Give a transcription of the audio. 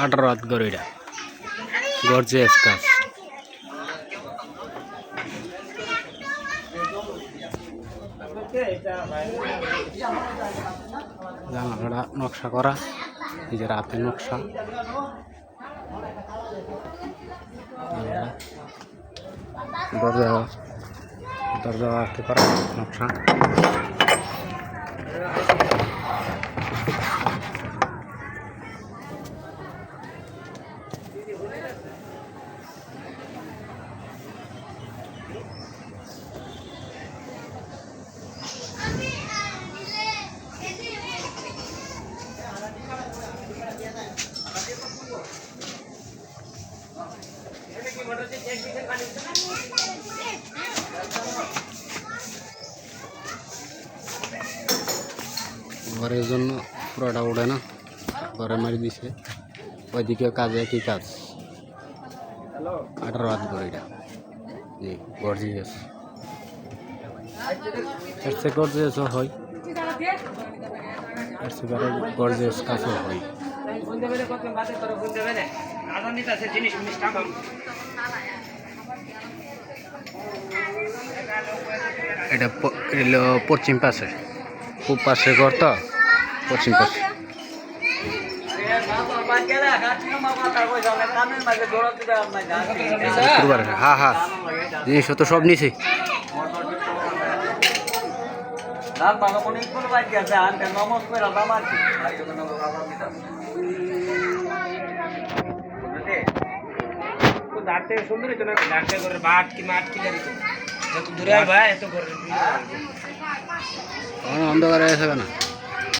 18 হাত গড়িটা গর্জিয়াস কাজ। জানালাটা নকশা করা, এই যে রাতের নকশা। দরজা দরজা করা নকশা। ঘরের জন্য পুরোটা উঠে না, ঘরে মারি দিছে। ওইদিকে কাজে কি কাজ 18 হাত গড়িটা জি গর্জিয়াস। এর চেয়ে গর্জিয়াসও হয়, এর চেয়ে গর্জিয়াস কাজও হয়। এটা পশ্চিম পাশে, পূব পাশে ঘর তো পশ্চিম পাশে। হ্যাঁ হ্যাঁ জিনিস তো সব নিছি। সুন্দর অন্ধকারে আছে না।